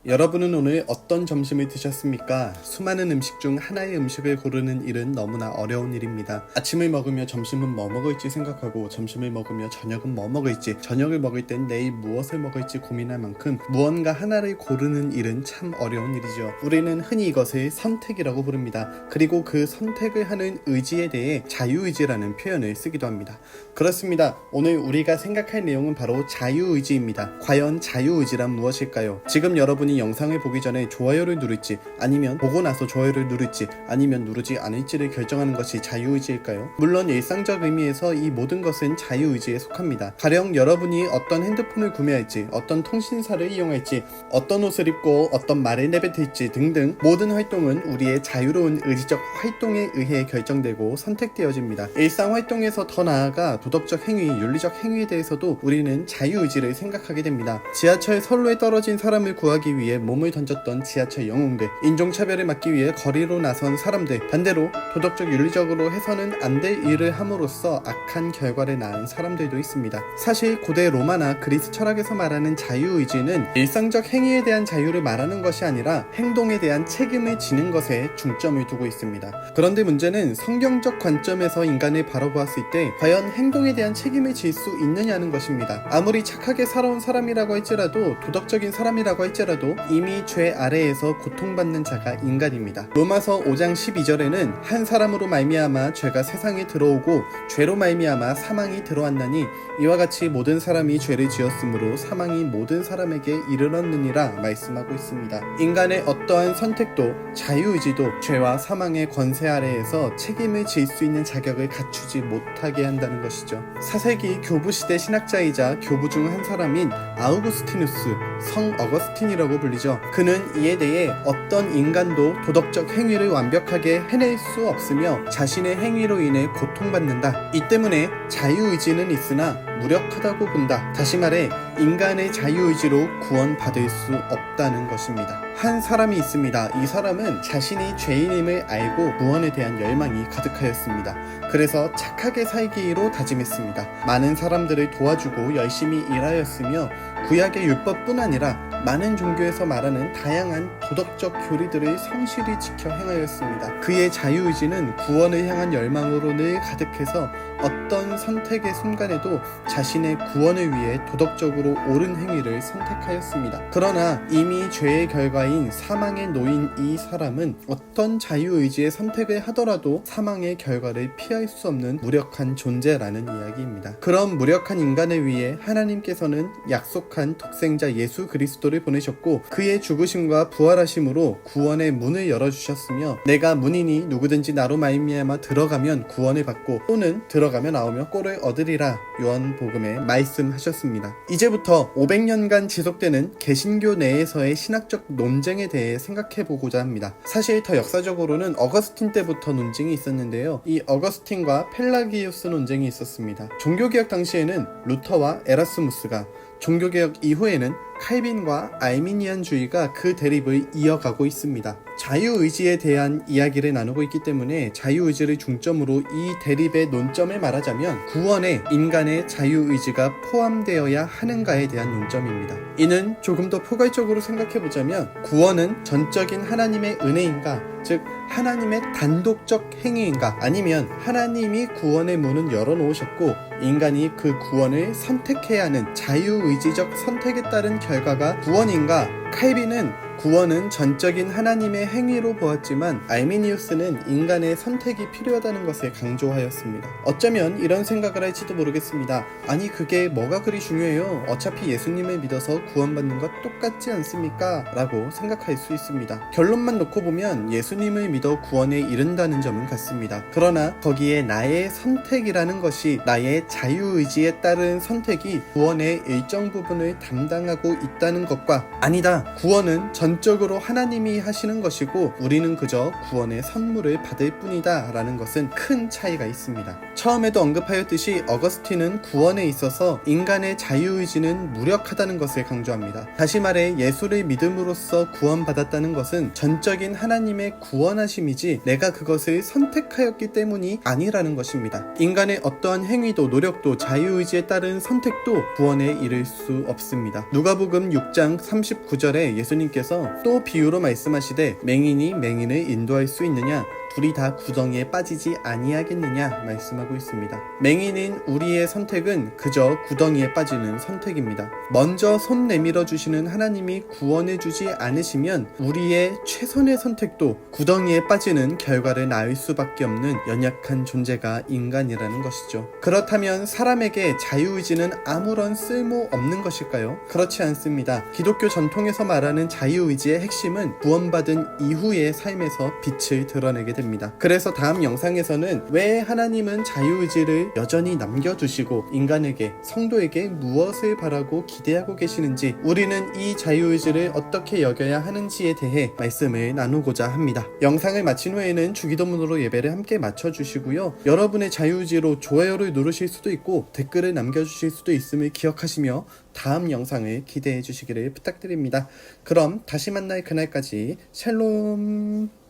여러분은 오늘 어떤 점심을 드셨습니까? 수많은 음식 중 하나의 음식을 고르는 일은 너무나 어려운 일입니다. 아침을 먹으며 점심은 뭐 먹을지 생각하고 점심을 먹으며 저녁은 뭐 먹을지, 저녁을 먹을 땐 내일 무엇을 먹을지 고민할 만큼 무언가 하나를 고르는 일은 참 어려운 일이죠. 우리는 흔히 이것을 선택이라고 부릅니다. 그리고 그 선택을 하는 의지에 대해 자유의지라는 표현을 쓰기도 합니다. 그렇습니다. 오늘 우리가 생각할 내용은 바로 자유의지입니다. 과연 자유의지란 무엇일까요? 지금 여러분이 영상을 보기 전에 좋아요를 누를지, 아니면 보고 나서 좋아요를 누를지, 아니면 누르지 않을지를 결정하는 것이 자유의지일까요? 물론 일상적 의미에서 이 모든 것은 자유의지에 속합니다. 가령 여러분이 어떤 핸드폰을 구매할지, 어떤 통신사를 이용할지, 어떤 옷을 입고 어떤 말을 내뱉을지 등등 모든 활동은 우리의 자유로운 의지적 활동에 의해 결정되고 선택되어집니다. 일상 활동에서 더 나아가 도덕적 행위, 윤리적 행위에 대해서도 우리는 자유의지를 생각하게 됩니다. 지하철 선로에 떨어진 사람을 구하기 위해 몸을 던졌던 지하철 영웅들, 인종차별을 막기 위해 거리로 나선 사람들, 반대로 도덕적 윤리적으로 해서는 안 될 일을 함으로써 악한 결과를 낳은 사람들도 있습니다. 사실 고대 로마나 그리스 철학에서 말하는 자유의지는 일상적 행위에 대한 자유를 말하는 것이 아니라 행동에 대한 책임을 지는 것에 중점을 두고 있습니다. 그런데 문제는 성경적 관점에서 인간을 바라보았을 때 과연 행동에 대한 책임을 질 수 있느냐는 것입니다. 아무리 착하게 살아온 사람이라고 할지라도, 도덕적인 사람이라고 할지라도 이미 죄 아래에서 고통받는 자가 인간입니다. 로마서 5장 12절에는 한 사람으로 말미암아 죄가 세상에 들어오고 죄로 말미암아 사망이 들어왔나니 이와 같이 모든 사람이 죄를 지었으므로 사망이 모든 사람에게 이르렀느니라 말씀하고 있습니다. 인간의 어떠한 선택도 자유의지도 죄와 사망의 권세 아래에서 책임을 질 수 있는 자격을 갖추지 못하게 한다는 것이죠. 사세기 교부시대 신학자이자 교부 중 한 사람인 아우구스티누스, 성 어거스틴이라고 불리죠. 그는 이에 대해 어떤 인간도 도덕적 행위를 완벽하게 해낼 수 없으며 자신의 행위로 인해 고통받는다. 이 때문에 자유의지는 있으나 무력하다고 본다. 다시 말해 인간의 자유의지로 구원받을 수 없다는 것입니다. 한 사람이 있습니다. 이 사람은 자신이 죄인임을 알고 구원에 대한 열망이 가득하였습니다. 그래서 착하게 살기로 다짐했습니다. 많은 사람들을 도와주고 열심히 일하였으며 구약의 율법뿐 아니라 많은 종교에서 말하는 다양한 도덕적 교리들을 성실히 지켜 행하였습니다. 그의 자유의지는 구원을 향한 열망으로 늘 가득해서 어떤 선택의 순간에도 자신의 구원을 위해 도덕적으로 옳은 행위를 선택하였습니다. 그러나 이미 죄의 결과인 사망에 놓인 이 사람은 어떤 자유의지의 선택을 하더라도 사망의 결과를 피할 수 없는 무력한 존재라는 이야기입니다. 그런 무력한 인간을 위해 하나님께서는 약속한 독생자 예수 그리스도를 보내셨고 그의 죽으심과 부활하심으로 구원의 문을 열어주셨으며 내가 문이니 누구든지 나로 말미암아 들어가면 구원을 받고 또는 들어가며 나오며 꼴을 얻으리라 요한복음에 말씀하셨습니다. 이제부터 500년간 지속되는 개신교 내에서의 신학적 논쟁에 대해 생각해보고자 합니다. 사실 더 역사적으로는 어거스틴 때부터 논쟁이 있었는데요. 이 어거스틴과 펠라기우스 논쟁이 있었습니다. 종교개혁 당시에는 루터와 에라스무스가, 종교개혁 이후에는 칼빈과 알미니안주의가 그 대립을 이어가고 있습니다. 자유의지에 대한 이야기를 나누고 있기 때문에 자유의지를 중점으로 이 대립의 논점을 말하자면 구원에 인간의 자유의지가 포함되어야 하는가에 대한 논점입니다. 이는 조금 더 포괄적으로 생각해보자면 구원은 전적인 하나님의 은혜인가, 즉 하나님의 단독적 행위인가, 아니면 하나님이 구원의 문은 열어놓으셨고 인간이 그 구원을 선택해야 하는 자유의지적 선택에 따른 결과가 구원인가. 칼빈은 구원은 전적인 하나님의 행위로 보았지만 알미니우스는 인간의 선택이 필요하다는 것을 강조하였습니다. 어쩌면 이런 생각을 할지도 모르겠습니다. 아니 그게 뭐가 그리 중요해요? 어차피 예수님을 믿어서 구원받는 것 똑같지 않습니까? 라고 생각할 수 있습니다. 결론만 놓고 보면 예수님을 믿어 구원에 이른다는 점은 같습니다. 그러나 거기에 나의 선택이라는 것이, 나의 자유의지에 따른 선택이 구원의 일정 부분을 담당하고 있다는 것과 아니다, 구원은 전적으로 하나님이 하시는 것이고 우리는 그저 구원의 선물을 받을 뿐이다 라는 것은 큰 차이가 있습니다. 처음에도 언급하였듯이 어거스틴은 구원에 있어서 인간의 자유의지는 무력하다는 것을 강조합니다. 다시 말해 예수를 믿음으로써 구원받았다는 것은 전적인 하나님의 구원하심이지 내가 그것을 선택하였기 때문이 아니라는 것입니다. 인간의 어떠한 행위도 노력도 자유의지에 따른 선택도 구원에 이를 수 없습니다. 누가복음 6장 39절에 예수님께서 하시면서 또 비유로 말씀하시되 맹인이 맹인을 인도할 수 있느냐, 둘이 다 구덩이에 빠지지 아니하겠느냐 말씀하고 있습니다. 맹인인 우리의 선택은 그저 구덩이에 빠지는 선택입니다. 먼저 손 내밀어 주시는 하나님이 구원해 주지 않으시면 우리의 최선의 선택도 구덩이에 빠지는 결과를 낳을 수밖에 없는 연약한 존재가 인간이라는 것이죠. 그렇다면 사람에게 자유의지는 아무런 쓸모 없는 것일까요? 그렇지 않습니다. 기독교 전통에서 말하는 자유의지의 핵심은 구원받은 이후의 삶에서 빛을 드러내게 됩니다. 그래서 다음 영상에서는 왜 하나님은 자유의지를 여전히 남겨두시고 인간에게, 성도에게 무엇을 바라고 기대하고 계시는지, 우리는 이 자유의지를 어떻게 여겨야 하는지에 대해 말씀을 나누고자 합니다. 영상을 마친 후에는 주기도문으로 예배를 함께 마쳐주시고요. 여러분의 자유의지로 좋아요를 누르실 수도 있고 댓글을 남겨주실 수도 있음을 기억하시며 다음 영상을 기대해 주시기를 부탁드립니다. 그럼 다시 만날 그날까지 샬롬.